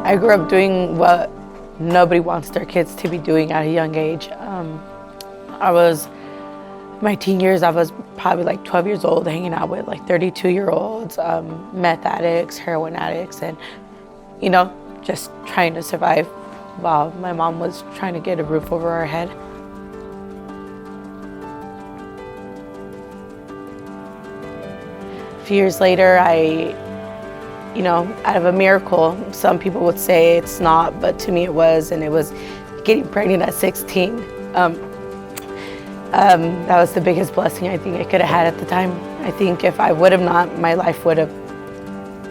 I grew up doing what nobody wants their kids to be doing at a young age. My teen years, I was probably like 12 years old, hanging out with like 32-year-olds, meth addicts, heroin addicts, and, you know, just trying to survive while my mom was trying to get a roof over our head. A few years later, out of a miracle, some people would say it's not, but to me it was, and it was getting pregnant at 16. That was the biggest blessing I think I could have had at the time. I think if I would have not, my life would have,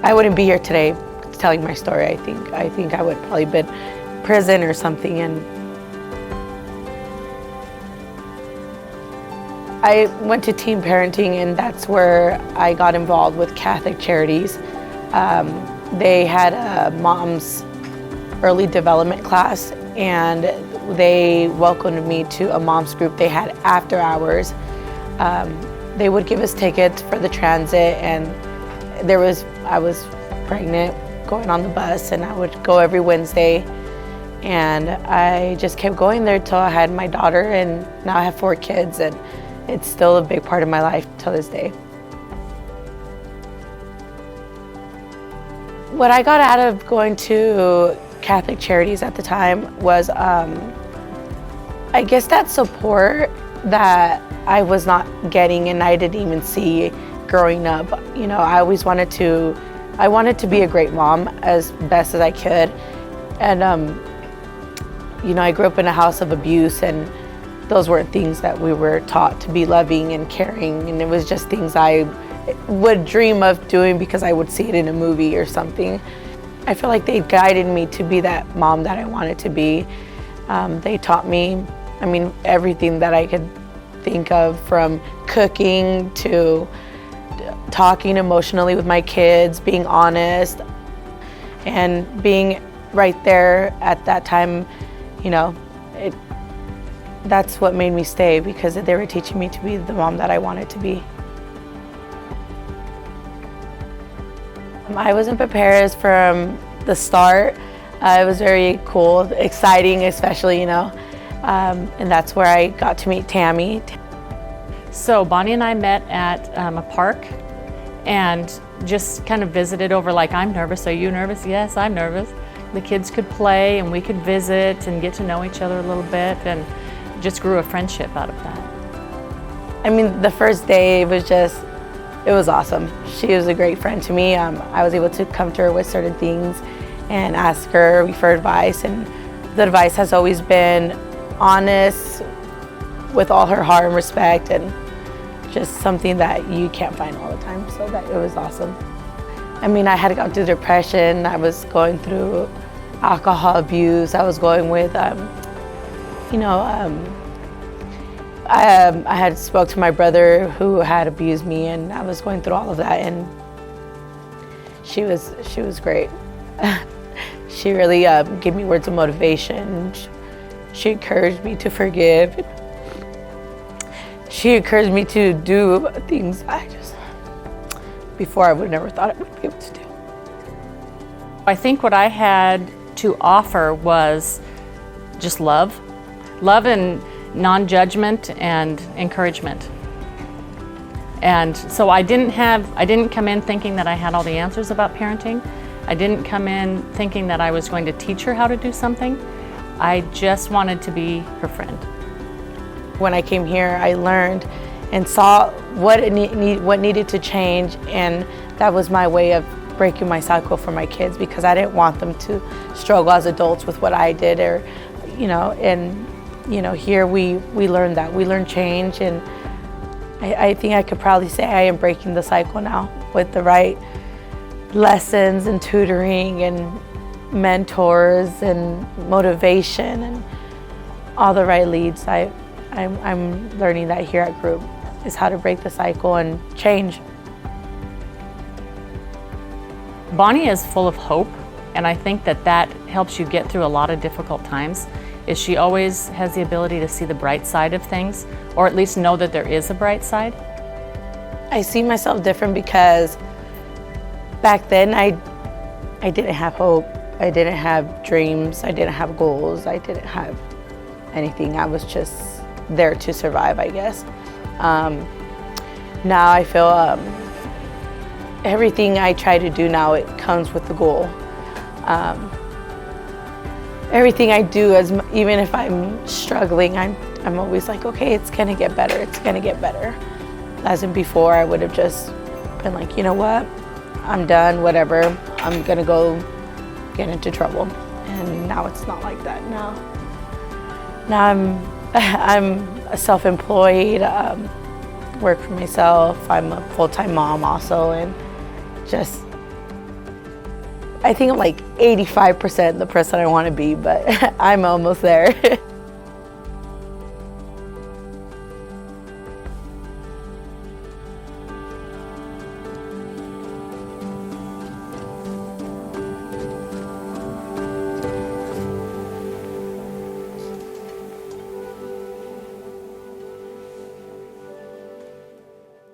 I wouldn't be here today telling my story. I think I would probably been in prison or something. And I went to teen parenting, and that's where I got involved with Catholic Charities. They had a mom's early development class, and they welcomed me to a mom's group they had after hours. They would give us tickets for the transit, and I was pregnant going on the bus, and I would go every Wednesday, and I just kept going there till I had my daughter, and now I have 4 kids, and it's still a big part of my life till this day. What I got out of going to Catholic Charities at the time was, I guess, that support that I was not getting and I didn't even see growing up. You know, I wanted to be a great mom as best as I could. And, I grew up in a house of abuse, and those weren't things that we were taught to be loving and caring. And it was just things I would dream of doing because I would see it in a movie or something. I feel like they guided me to be that mom that I wanted to be. They taught me, everything that I could think of, from cooking to talking emotionally with my kids, being honest, and being right there at that time. That's what made me stay, because they were teaching me to be the mom that I wanted to be. I was in Paperas from the start. It was very cool, exciting, especially, and that's where I got to meet Tammy. So Bonnie and I met at a park and just kind of visited over, like, I'm nervous. Are you nervous? Yes, I'm nervous. The kids could play and we could visit and get to know each other a little bit, and just grew a friendship out of that. The first day it was awesome. She was a great friend to me. I was able to come to her with certain things and ask her for advice, and the advice has always been honest, with all her heart and respect, and just something that you can't find all the time. So that it was awesome. I had gone through depression. I was going through alcohol abuse. I was going with, I had spoke to my brother who had abused me, and I was going through all of that, and she was great. She really gave me words of motivation. She encouraged me to forgive. She encouraged me to do things before I would have never thought I would be able to do. I think what I had to offer was just love and non-judgment and encouragement. And so I didn't come in thinking that I had all the answers about parenting. I didn't come in thinking that I was going to teach her how to do something. I just wanted to be her friend. When I came here, I learned and saw what needed to change, and that was my way of breaking my cycle for my kids, because I didn't want them to struggle as adults with what I did, or, here we learned that. We learned change, and I think I could proudly say I am breaking the cycle now with the right lessons and tutoring and mentors and motivation and all the right leads. I'm learning that here at Group, is how to break the cycle and change. Bonnie is full of hope, and I think that helps you get through a lot of difficult times. Is she always has the ability to see the bright side of things, or at least know that there is a bright side. I see myself different because back then I didn't have hope. I didn't have dreams, I didn't have goals, I didn't have anything. I was just there to survive, I guess. Now I feel everything I try to do now, it comes with the goal. Everything I do, even if I'm struggling, I'm always like, okay, it's gonna get better, it's gonna get better. As in before, I would have just been like, you know what, I'm done, whatever, I'm gonna go get into trouble. And now it's not like that. Now I'm self-employed, work for myself. I'm a full-time mom also, and just I think I'm like 85% the person I want to be, but I'm almost there.